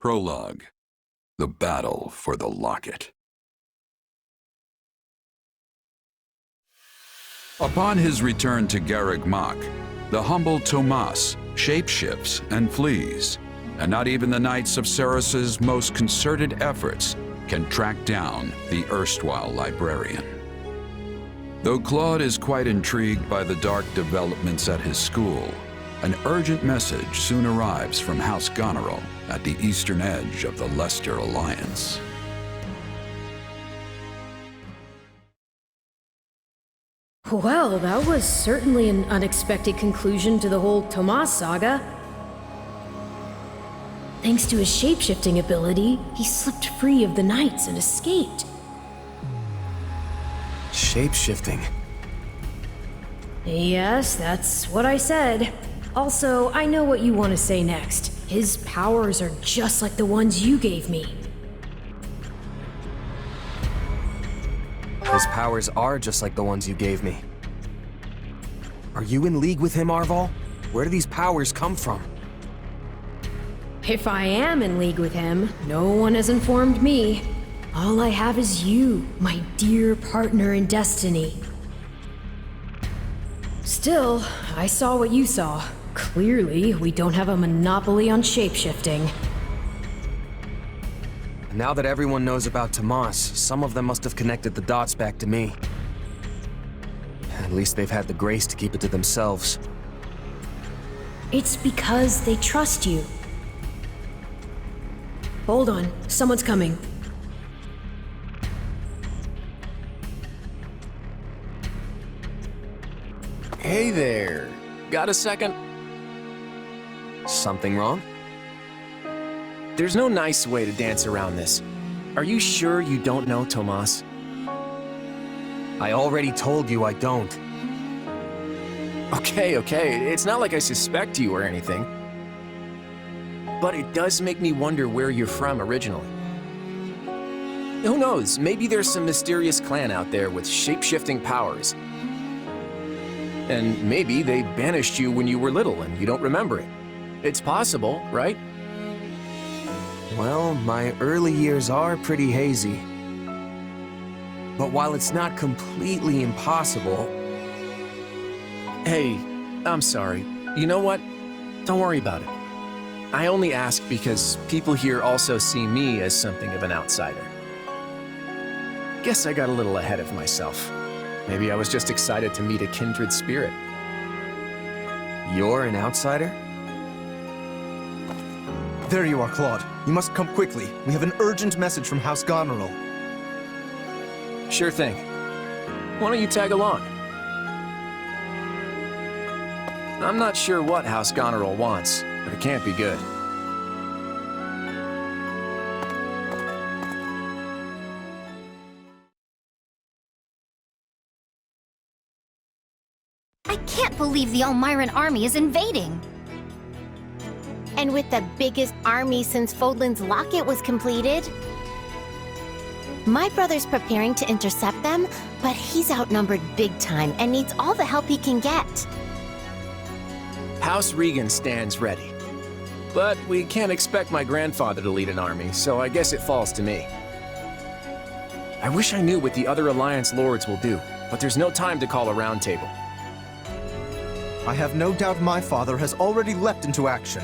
Prologue. The Battle for the Locket. Upon his return to Garreg Mach, the humble Tomas shapeshifts and flees, and not even the Knights of Ceres's most concerted efforts can track down the erstwhile librarian. Though Claude is quite intrigued by the dark developments at his school, an urgent message soon arrives from House Goneril at the eastern edge of the Leicester Alliance. Well, that was certainly an unexpected conclusion to the whole Tomas saga. Thanks to his shapeshifting ability, he slipped free of the Knights and escaped. Shapeshifting? Yes, that's what I said. Also, I know what you want to say next. His powers are just like the ones you gave me. His powers are just like the ones you gave me. Are you in league with him, Arval? Where do these powers come from? If I am in league with him, no one has informed me. All I have is you, my dear partner in destiny. Still, I saw what you saw. Clearly, we don't have a monopoly on shapeshifting. Now that everyone knows about Tomas, some of them must have connected the dots back to me. At least they've had the grace to keep it to themselves. It's because they trust you. Hold on, someone's coming. Hey there. Got a second? Something wrong? There's no nice way to dance around this. Are you sure you don't know Tomas? I already told you I don't. Okay, it's not like I suspect you or anything. But it does make me wonder where you're from originally. Who knows, maybe there's some mysterious clan out there with shape-shifting powers. And maybe they banished you when you were little and you don't remember it. It's possible, right? Well, my early years are pretty hazy. But while it's not completely impossible... Hey, I'm sorry. You know what? Don't worry about it. I only ask because people here also see me as something of an outsider. Guess I got a little ahead of myself. Maybe I was just excited to meet a kindred spirit. You're an outsider? There you are, Claude. You must come quickly. We have an urgent message from House Goneril. Sure thing. Why don't you tag along? I'm not sure what House Goneril wants, but it can't be good. I can't believe the Elmyran army is invading! And with the biggest army since Fodlan's Locket was completed. My brother's preparing to intercept them, but he's outnumbered big time and needs all the help he can get. House Regan stands ready. But we can't expect my grandfather to lead an army, so I guess it falls to me. I wish I knew what the other Alliance lords will do, but there's no time to call a roundtable. I have no doubt my father has already leapt into action,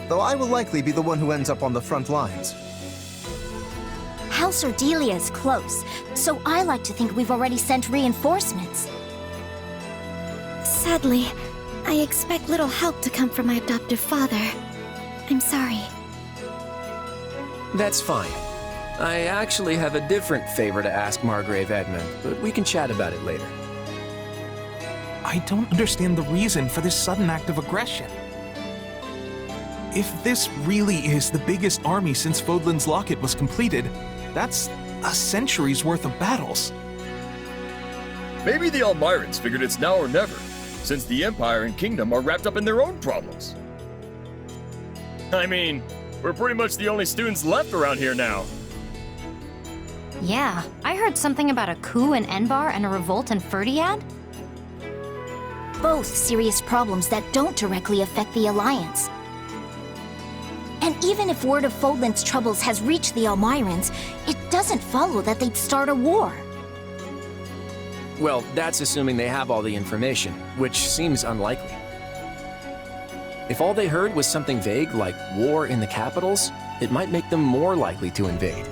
though I will likely be the one who ends up on the front lines. House Ordelia is close, so I like to think we've already sent reinforcements. Sadly, I expect little help to come from my adoptive father. I'm sorry. That's fine. I actually have a different favor to ask Margrave Edmund, but we can chat about it later. I don't understand the reason for this sudden act of aggression. If this really is the biggest army since Fodlan's Locket was completed, that's a century's worth of battles. Maybe the Elmyrans figured it's now or never, since the Empire and Kingdom are wrapped up in their own problems. I mean, we're pretty much the only students left around here now. Yeah, I heard something about a coup in Enbar and a revolt in Ferdiad. Both serious problems that don't directly affect the Alliance. And even if word of Fodlan's troubles has reached the Elmyrans, it doesn't follow that they'd start a war. Well, that's assuming they have all the information, which seems unlikely. If all they heard was something vague like war in the capitals, it might make them more likely to invade.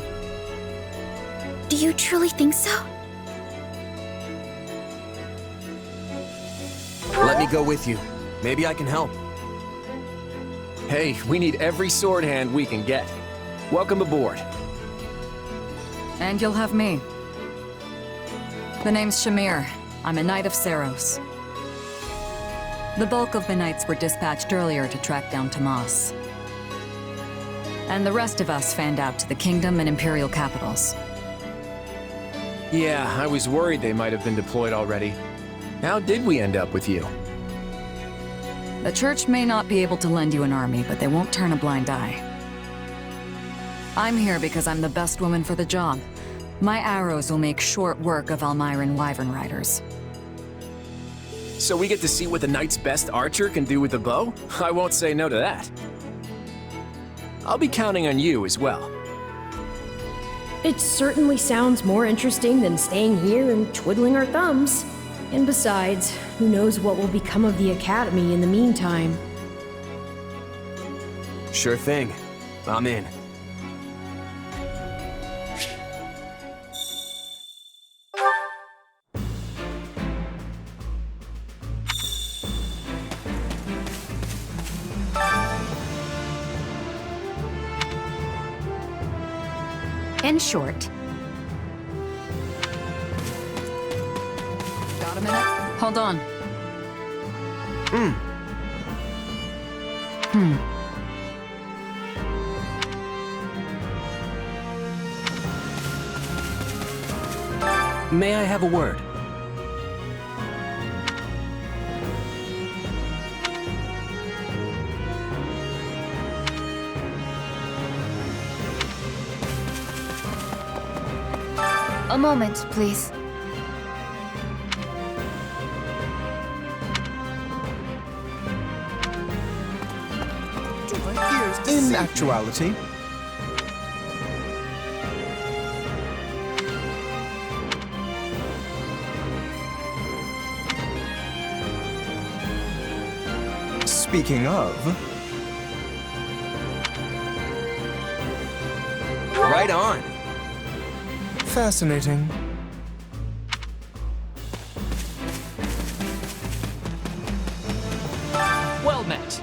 Do you truly think so? Let me go with you. Maybe I can help. Hey, we need every sword hand we can get. Welcome aboard. And you'll have me. The name's Shamir. I'm a Knight of Saros. The bulk of the Knights were dispatched earlier to track down Tomas. And the rest of us fanned out to the Kingdom and Imperial capitals. Yeah, I was worried they might have been deployed already. How did we end up with you? The Church may not be able to lend you an army, but they won't turn a blind eye. I'm here because I'm the best woman for the job. My arrows will make short work of Elmyran wyvern riders. So we get to see what the Knight's best archer can do with a bow? I won't say no to that. I'll be counting on you as well. It certainly sounds more interesting than staying here and twiddling our thumbs. And besides, who knows what will become of the Academy in the meantime. Sure thing. I'm in. In short, Got a minute? Hold on. May I have a word? a moment, please. In actuality, speaking of, Right on. fascinating. Well met.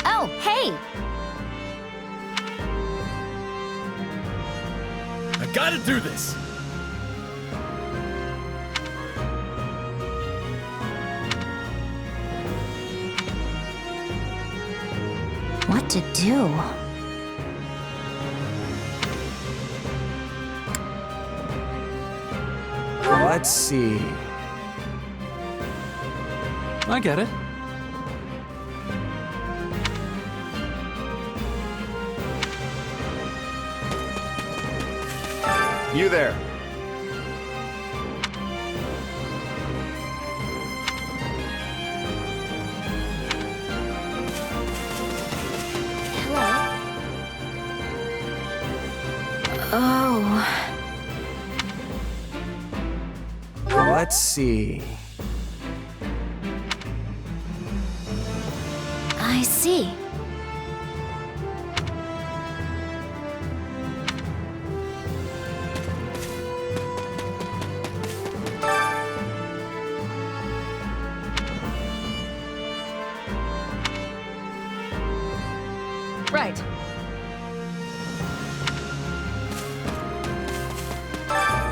Oh, hey! I gotta do this! What to do? Let's see. I get it. You there. Oh. Let's see. I see. Right.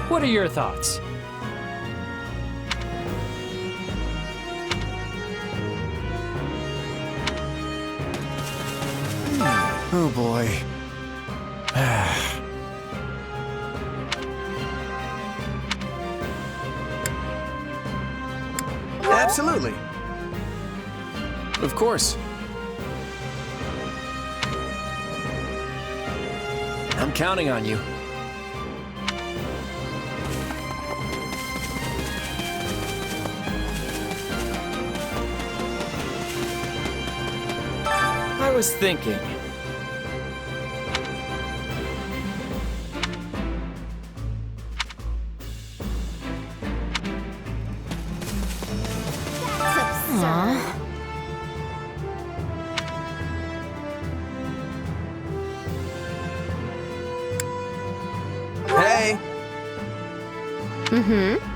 What are your thoughts? Oh boy. Absolutely. Of course. I'm counting on you. was thinking. That's absurd. Hey! Mm-hmm.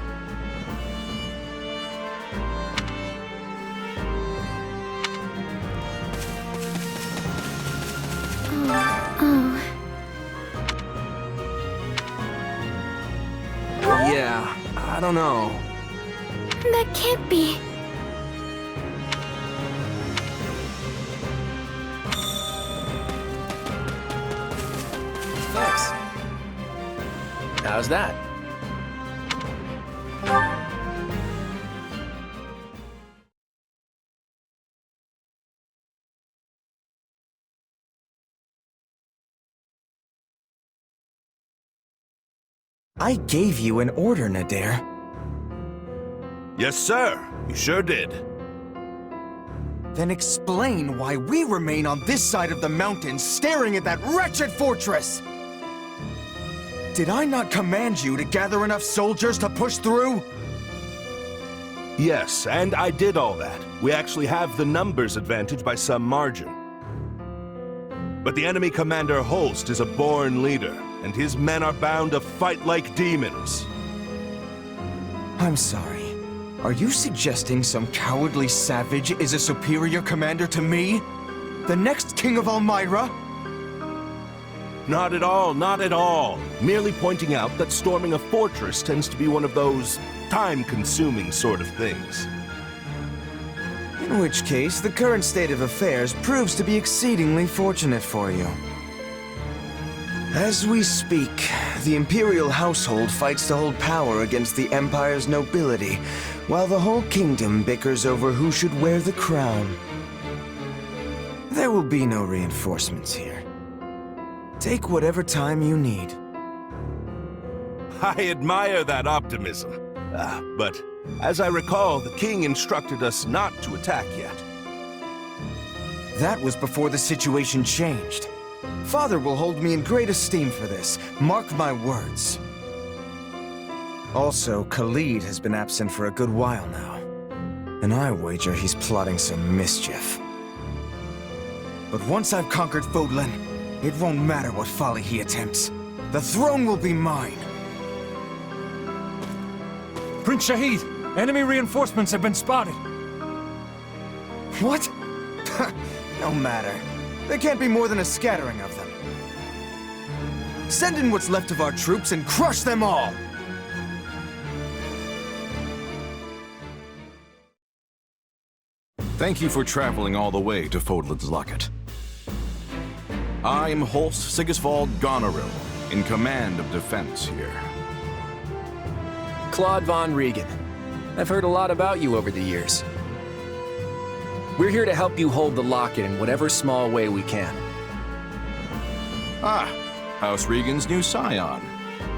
Oh, Yeah, I don't know. that can't be. Thanks. How's that? I gave you an order, Nadir. Yes, sir. You sure did. Then explain why we remain on this side of the mountain staring at that wretched fortress! Did I not command you to gather enough soldiers to push through? Yes, and I did all that. We actually have the numbers advantage by some margin. But the enemy commander Holst is a born leader, and his men are bound to fight like demons. I'm sorry. Are you suggesting some cowardly savage is a superior commander to me? The next king of Elmyra? Not at all, not at all. Merely pointing out that storming a fortress tends to be one of those time-consuming sort of things. In which case, the current state of affairs proves to be exceedingly fortunate for you. As we speak, the Imperial household fights to hold power against the Empire's nobility, while the whole kingdom bickers over who should wear the crown. There will be no reinforcements here. Take whatever time you need. I admire that optimism. But as I recall, the king instructed us not to attack yet. That was before the situation changed. Father will hold me in great esteem for this. Mark my words. Also, Khalid has been absent for a good while now. And I wager he's plotting some mischief. But once I've conquered Fodlan, it won't matter what folly he attempts. The throne will be mine. Prince Shahid, enemy reinforcements have been spotted. What? No matter. There can't be more than a scattering of them. Send in what's left of our troops and crush them all! Thank you for traveling all the way to Fodlan's Locket. I am Holst Sigisvald Goneril, in command of defense here. Claude von Regan. I've heard a lot about you over the years. We're here to help you hold the Locket in whatever small way we can. Ah, House Regan's new scion.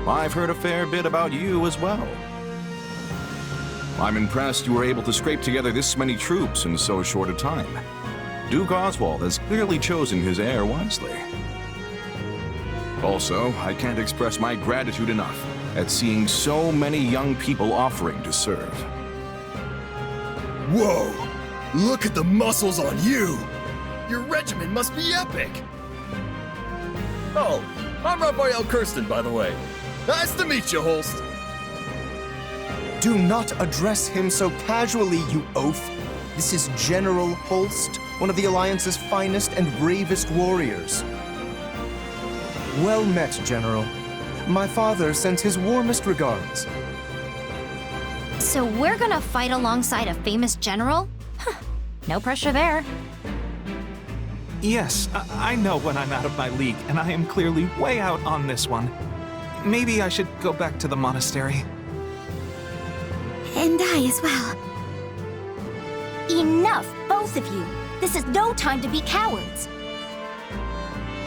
I've heard a fair bit about you as well. I'm impressed you were able to scrape together this many troops in so short a time. Duke Oswald has clearly chosen his heir wisely. Also, I can't express my gratitude enough at seeing so many young people offering to serve. Whoa! Look at the muscles on you! Your regiment must be epic! Oh, I'm Raphael Kirsten, by the way. Nice to meet you, Holst. Do not address him so casually, you oaf. This is General Holst, one of the Alliance's finest and bravest warriors. Well met, General. My father sends his warmest regards. So we're gonna fight alongside a famous general? Huh. No pressure there. Yes, I know when I'm out of my league, and I am clearly way out on this one. Maybe I should go back to the monastery. And I as well. Enough, both of you. This is no time to be cowards.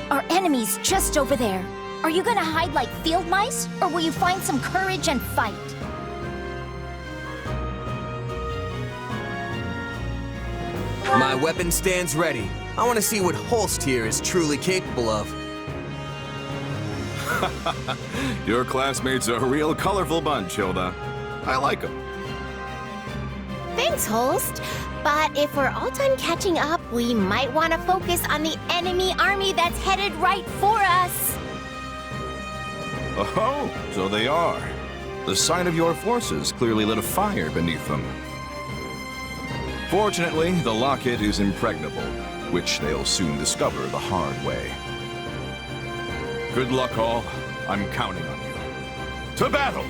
Our enemy's just over there. Are you gonna hide like field mice, or will you find some courage and fight? My weapon stands ready. I want to see what Holst here is truly capable of. Your classmates are a real colorful bunch, Hilda. I like them. Thanks, Holst. But if we're all done catching up, we might want to focus on the enemy army that's headed right for us. Oh, so they are. The sight of your forces clearly lit a fire beneath them. Fortunately, the Locket is impregnable, which they'll soon discover the hard way. Good luck, all. I'm counting on you. To battle!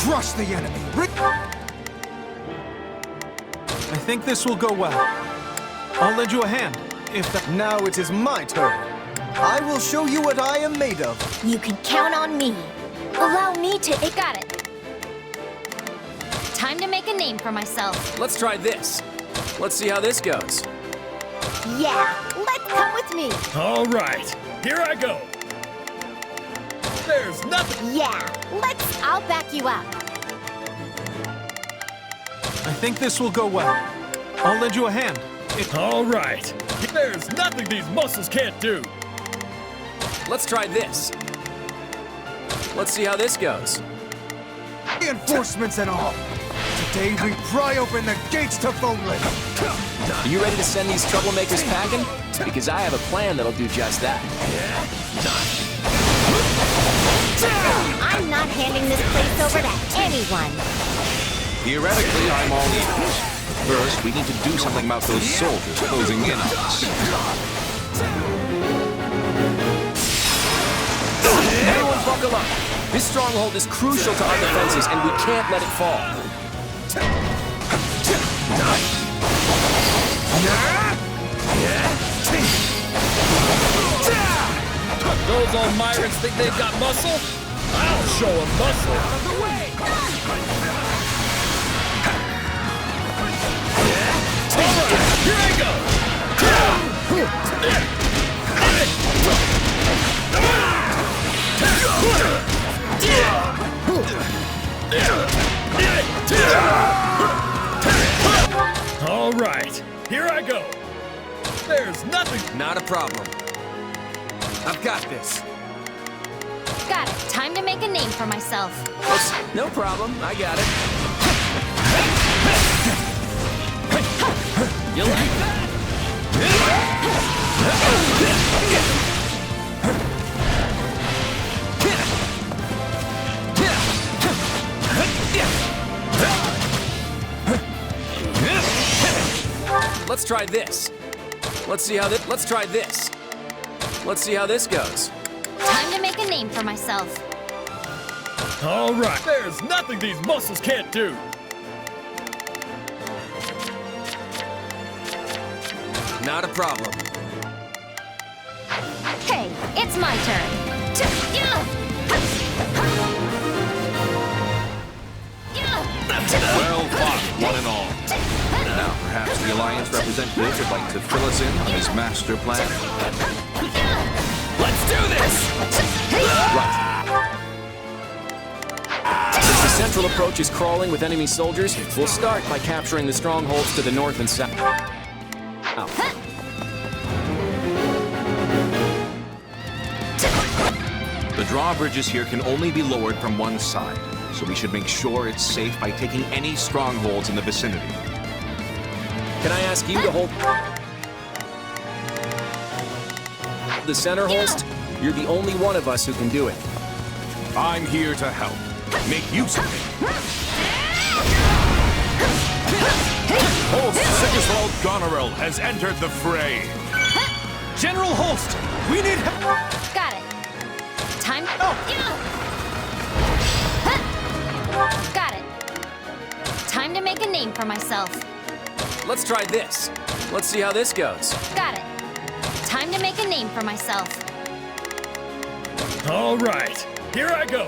Crush the enemy! I think this will go well. I'll lend you a hand, if that... Now it is my turn. I will show you what I am made of. You can count on me. Allow me to... Got it. Time to make a name for myself. Let's try this. Let's see how this goes. Yeah, let's come with me. All right, here I go. There's nothing. Yeah, I'll back you up. I think this will go well. I'll lend you a hand. All right, there's nothing these muscles can't do. Let's try this. Let's see how this goes. Reinforcements and all. Today we pry open the gates to Fodlan. Are you ready to send these troublemakers packing? Because I have a plan that'll do just that. I'm not handing this place over to anyone. Theoretically, I'm all ears. First, we need to do something about those soldiers closing in on us. Everyone buckle up. This stronghold is crucial to our defenses, and we can't let it fall. Those Elmyrans think they've got muscle? I'll show them muscle. Out of the way! All right, here I go! All right, here I go. There's nothing. Not a problem. I've got this. Got it. Time to make a name for myself. No problem. I got it. You like that? Let's try this. Let's see how this. Let's try this. Let's see how this goes. Time to make a name for myself. All right. There's nothing these muscles can't do. Not a problem. Hey, it's my turn. Well fought, one and all. Now, perhaps the Alliance representative would like to fill us in on his master plan. Let's do this! Right. Since the central approach is crawling with enemy soldiers, we'll start by capturing the strongholds to the north and south. Ow. The drawbridges here can only be lowered from one side, so we should make sure it's safe by taking any strongholds in the vicinity. Can I ask you to hold the center, Holst? You're the only one of us who can do it. I'm here to help. Make use of it. Holst Sigiswald Goneril has entered the fray. General Holst, we need help. Got it. Time. Got it. Time to make a name for myself. Let's try this. Let's see how this goes. Got it. Time to make a name for myself. All right. Here I go.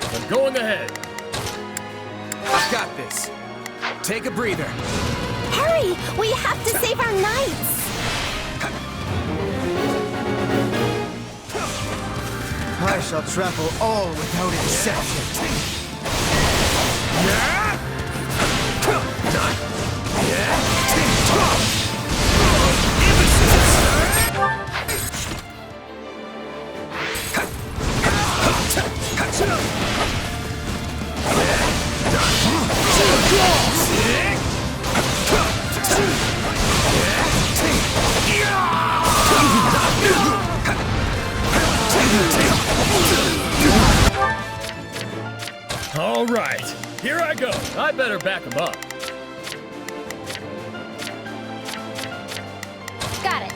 I'm going ahead. I've got this. Take a breather. Hurry! We have to save our knights! I shall trample all without exception. All right. Here I go. I better back him up. Got it.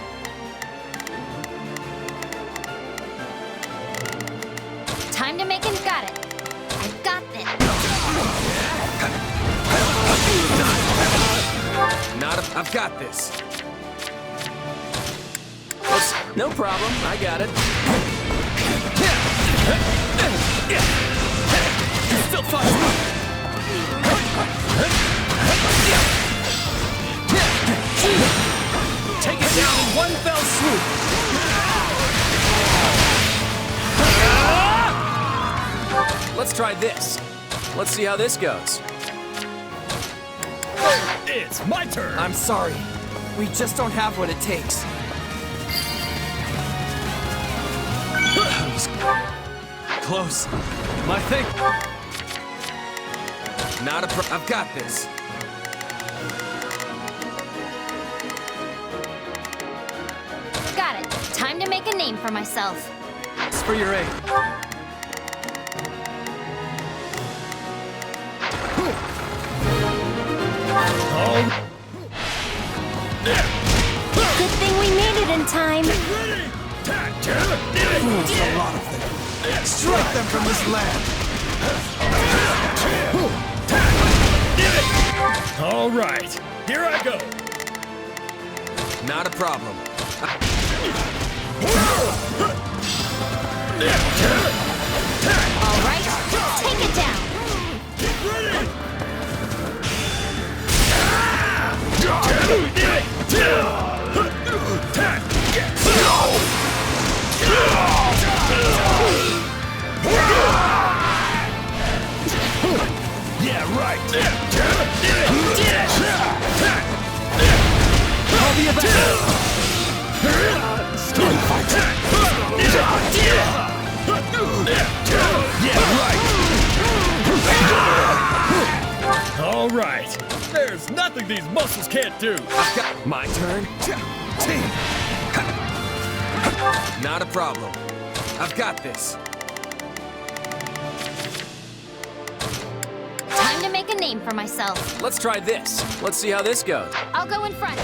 Time to make him. Got it. I got this. I've got this. No problem. I got it. Still fine. Take it down in one fell swoop. Let's try this. Let's see how this goes. It's my turn. I'm sorry. We just don't have what it takes. Close. My thing. I've got this. Got it. Time to make a name for myself. It's for your aid. Good thing we made it in time. Fools, a lot of them. Strike them from this land. All right. Here I go. Not a problem. All right. Take it down. Yeah, right. I'll be back. There's nothing these muscles can't do! I've got my turn. Not a problem. I've got this. Time to make a name for myself. Let's try this. Let's see how this goes. I'll go in front.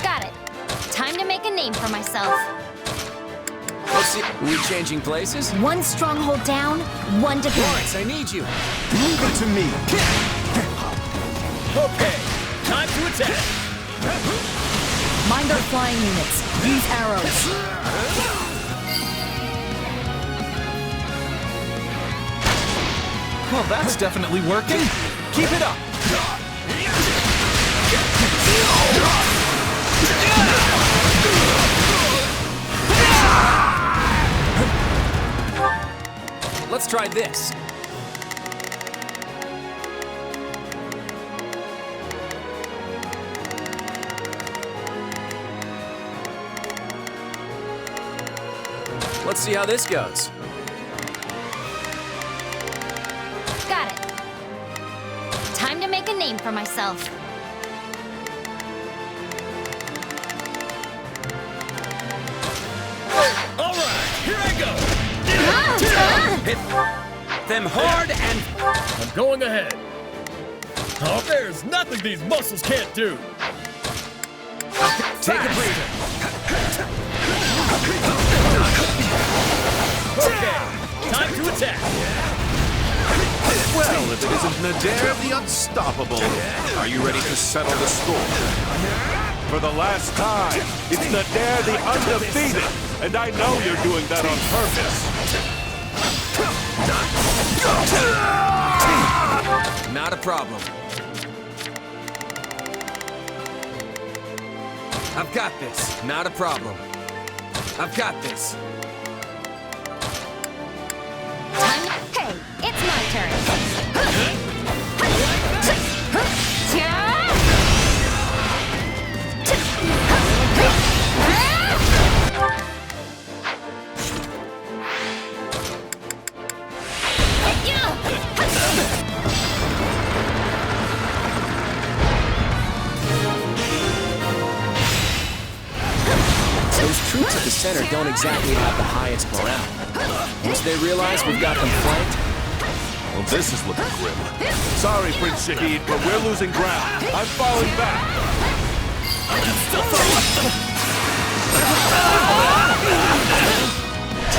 Got it. Time to make a name for myself. Let's see. Are we changing places? One stronghold down, one to go. Lawrence, I need you. Leave it to me. Okay, time to attack! Mind our flying units. Use arrows. Well, that's definitely working. Keep it up. Let's try this. Let's see how this goes. Got it. Time to make a name for myself. All right, here I go! Hit them hard and... I'm going ahead. Oh, there's nothing these muscles can't do! Take a breather. Okay, time to attack! Well, if it isn't Nadir the Unstoppable, are you ready to settle the score? For the last time, it's Nadir the Undefeated, and I know you're doing that on purpose. Not a problem. I've got this. Not a problem. I've got this. Time. Hey, it's my turn. Those troops at the center don't exactly have the highest morale. Once they realize we've got them flanked, Well, this is looking grim. Sorry, Prince Shahid, but we're losing ground. I'm falling back.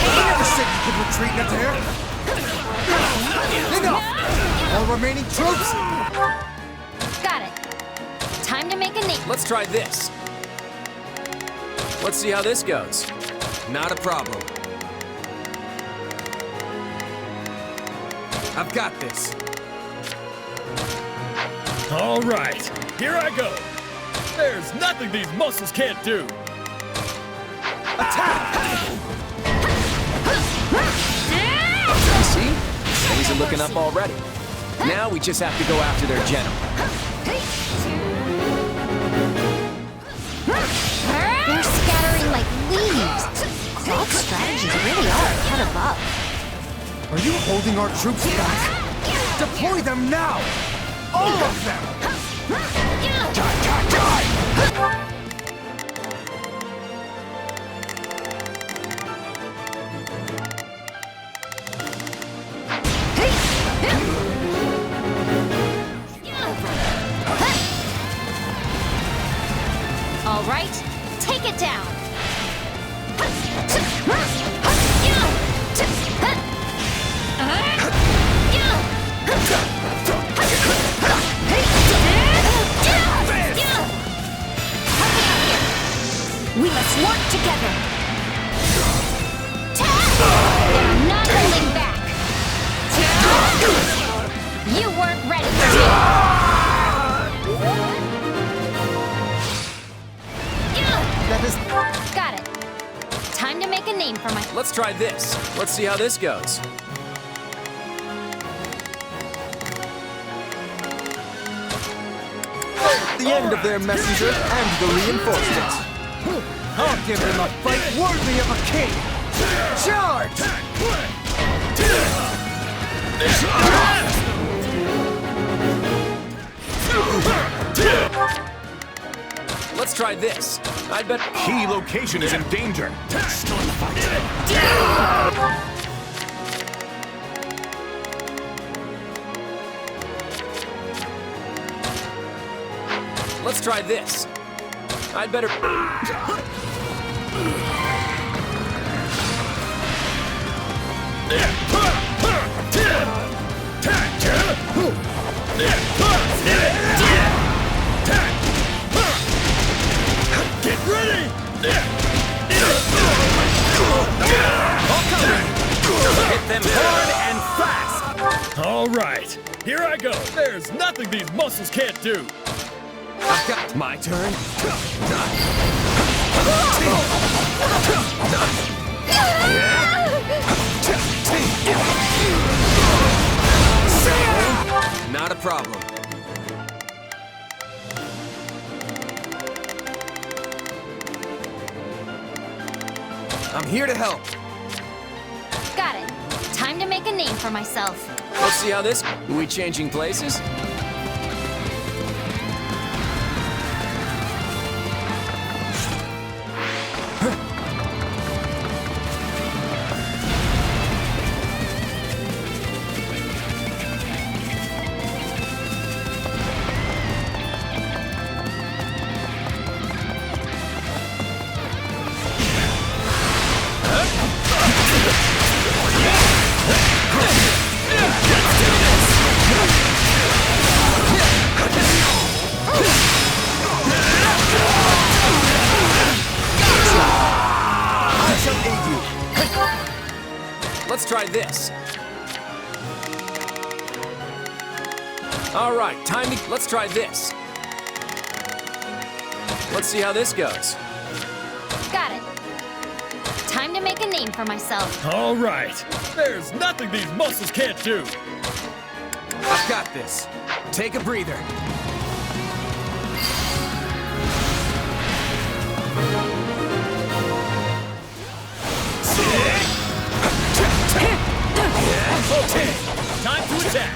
You never said you could retreat, Nadir. Enough! All remaining troops! Got it. Time to make a name. let's try this. Let's see how this goes. Not a problem. I've got this. All right, here I go. There's nothing these muscles can't do. See? Things are looking up already. Now we just have to go after their general. They're scattering like leaves. Cloud's strategies really are ahead of us. Are you holding our troops back? Deploy them now! All of them! All right, take it down. We must work together. They're not holding back. You weren't ready. That is... Got it. Time to make a name for my... Let's try this. Let's see how this goes. the end of their messenger and the reinforcements. I'll give them a fight worthy of a king! Charge! Let's try this. I bet Key location is in danger. Let's try this. I'd better. Get ready! Hit them hard and fast! All right, here I go. There's nothing these muscles can't do. I've got my turn. Not a problem. I'm here to help. Got it. Time to make a name for myself. Let's see how this. Are we changing places? Let's try this. All right, time to... Let's try this. Let's see how this goes. Got it. Time to make a name for myself. All right, there's nothing these muscles can't do. I've got this. Take a breather. Okay, time to attack.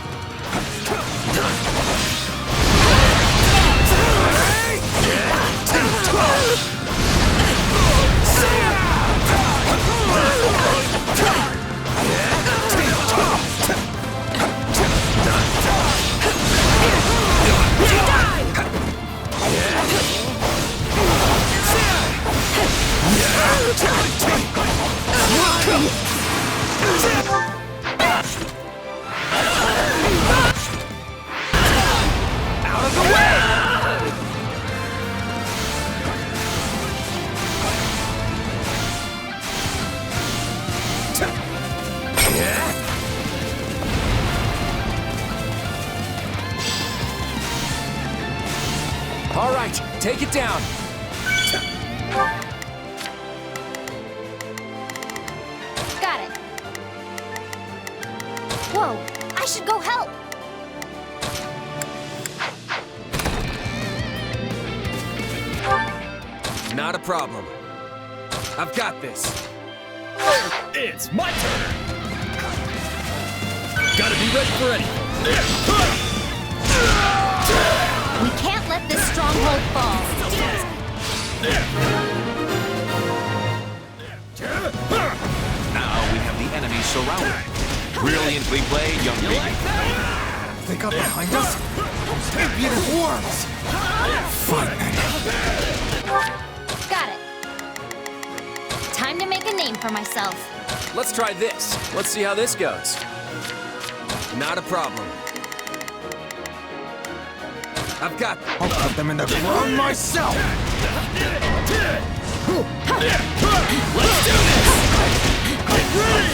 Out of the way! All right, take it down. Got it. Whoa, I should go help. Not a problem. I've got this. It's my turn. Gotta be ready for anything. We can't let this stronghold fall. Now we have the enemy surrounded. Brilliantly played, young lady. They got behind us? Those impudent worms! Fine. Got it. Time to make a name for myself. Let's try this. Let's see how this goes. Not a problem. I've got... I'll put them in the ground myself! Let's do this! Get ready!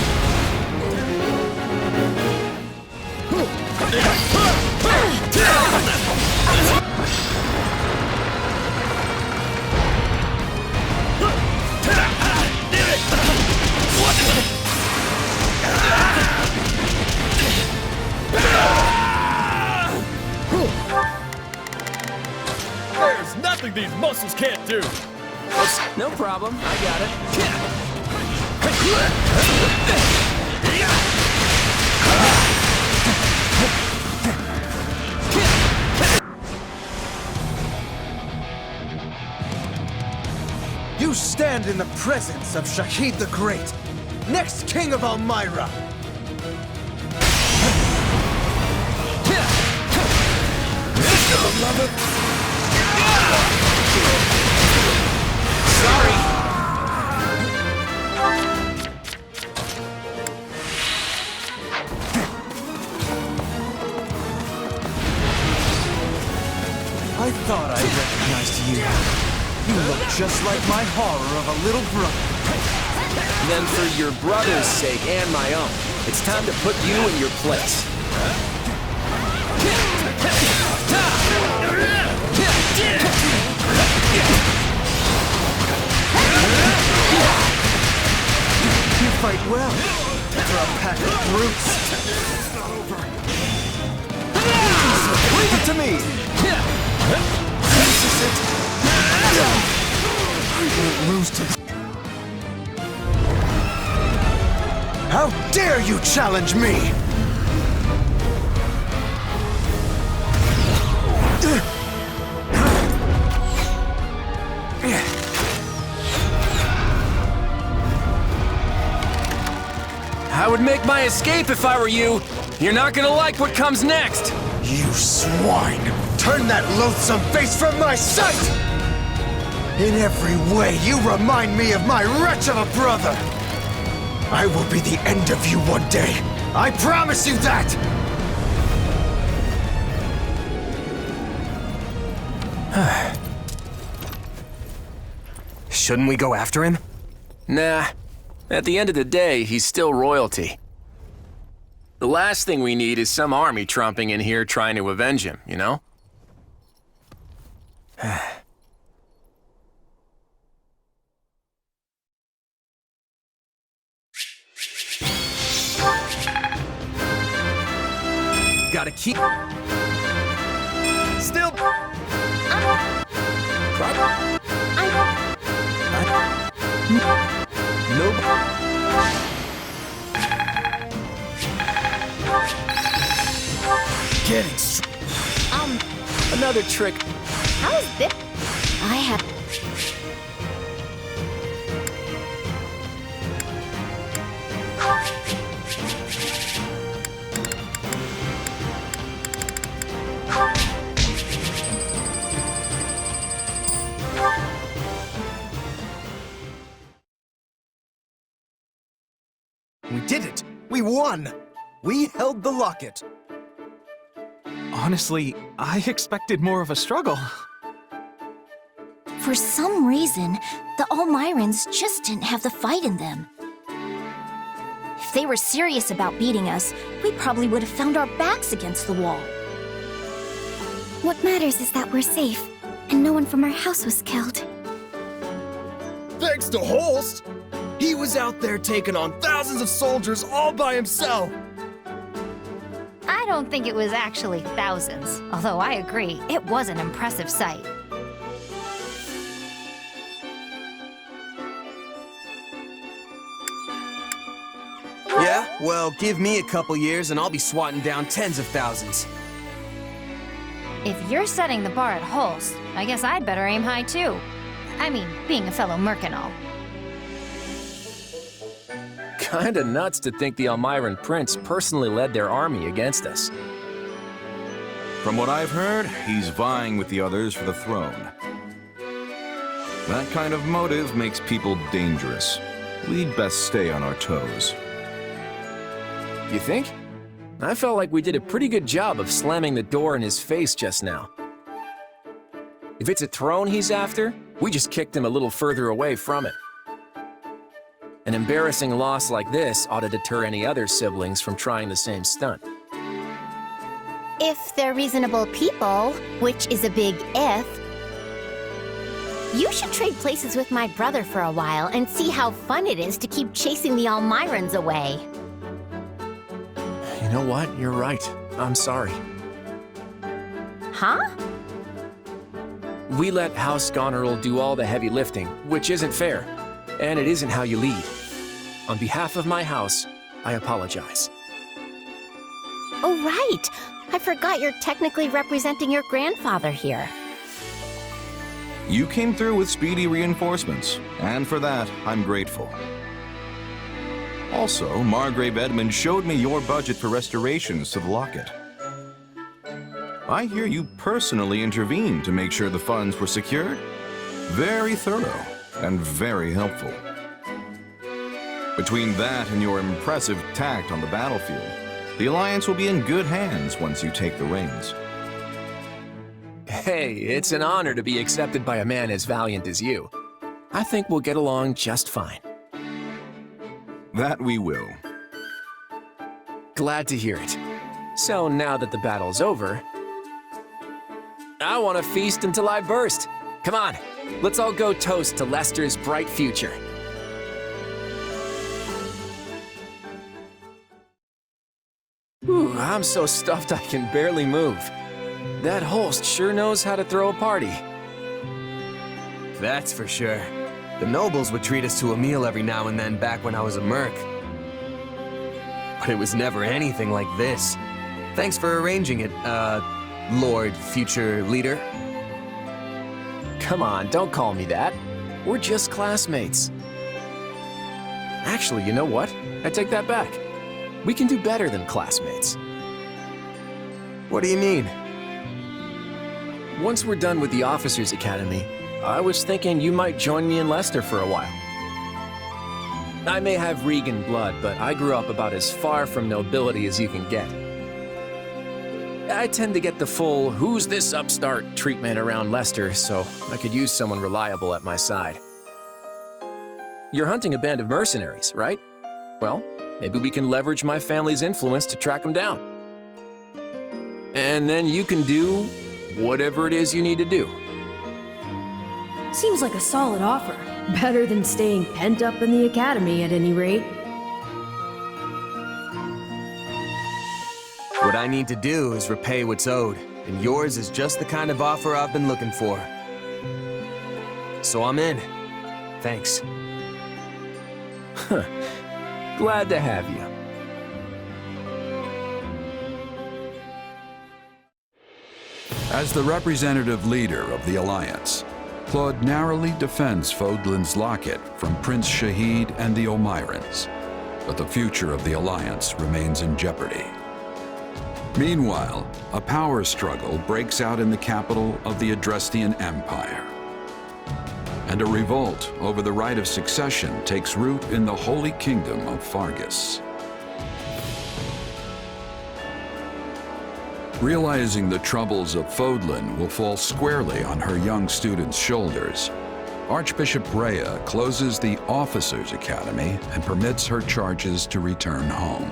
There's nothing these muscles can't do. No problem. I got it. You stand in the presence of Shahid the Great, next king of Elmyra. Sorry. I thought I recognized you. You look just like my horror of a little brother. Then for your brother's sake and my own, it's time to put you in your place. You fight well for a pack of brutes. Leave it to me. This is it. I won't lose to. How dare you challenge me? I would make my escape if I were you. You're not gonna like what comes next. You swine! Turn that loathsome face from my sight! In every way, you remind me of my wretch of a brother! I will be the end of you one day! I promise you that! Shouldn't we go after him? Nah. At the end of the day, he's still royalty. The last thing we need is some army tromping in here trying to avenge him, you know? Gotta keep... Still... Nope. Getting Another trick. How is this? I have... We did it! We won! We held the Locket. Honestly, I expected more of a struggle. For some reason, the Elmyrans just didn't have the fight in them. If they were serious about beating us, we probably would have found our backs against the wall. What matters is that we're safe, and no one from our house was killed. Thanks to Holst! He was out there taking on thousands of soldiers all by himself! I don't think it was actually thousands, although I agree, it was an impressive sight. Yeah? Well, give me a couple years and I'll be swatting down tens of thousands. If you're setting the bar at Holst, I guess I'd better aim high too. I mean, being a fellow merc and all. Kinda nuts to think the Elmyran prince personally led their army against us. From what I've heard, he's vying with the others for the throne. That kind of motive makes people dangerous. We'd best stay on our toes. You think? I felt like we did a pretty good job of slamming the door in his face just now. If it's a throne he's after, we just kicked him a little further away from it. An embarrassing loss like this ought to deter any other siblings from trying the same stunt. If they're reasonable people, which is a big if, you should trade places with my brother for a while and see how fun it is to keep chasing the Elmyrans away. You know what? You're right. I'm sorry. Huh? We let House Goneril do all the heavy lifting, which isn't fair. And it isn't how you lead. on behalf of my house, I apologize. Oh, right! I forgot you're technically representing your grandfather here. You came through with speedy reinforcements, and for that, I'm grateful. Also, Margrave Edmund showed me your budget for restorations to the Locket. I hear you personally intervened to make sure the funds were secured. Very thorough and very helpful. Between that and your impressive tact on the battlefield, the Alliance will be in good hands once you take the reins. Hey, it's an honor to be accepted by a man as valiant as you. I think we'll get along just fine. That we will. Glad to hear it. So now that the battle's over, I want to feast until I burst. Come on, let's all go toast to Lester's bright future. Ooh, I'm so stuffed I can barely move. That Holst sure knows how to throw a party. That's for sure. The nobles would treat us to a meal every now and then back when I was a merc. But it was never anything like this. Thanks for arranging it, Lord Future Leader. Come on, don't call me that. We're just classmates. Actually, you know what? I take that back. We can do better than classmates. What do you mean? Once we're done with the Officers Academy, I was thinking you might join me in Lester for a while. I may have Regan blood, but I grew up about as far from nobility as you can get. I tend to get the full "who's this upstart" treatment around Lester, so I could use someone reliable at my side. You're hunting a band of mercenaries, right? Well, maybe we can leverage my family's influence to track them down. And then you can do whatever it is you need to do. Seems like a solid offer. Better than staying pent up in the academy, at any rate. What I need to do is repay what's owed, and yours is just the kind of offer I've been looking for. So I'm in. Thanks. Glad to have you. As the representative leader of the Alliance, Claude narrowly defends Fodlan's Locket from Prince Shahid and the Omirans, but the future of the Alliance remains in jeopardy. Meanwhile, a power struggle breaks out in the capital of the Adrestian Empire, and a revolt over the right of succession takes root in the Holy Kingdom of Fargus. Realizing the troubles of Fodlan will fall squarely on her young students' shoulders, Archbishop Rhea closes the Officers' Academy and permits her charges to return home.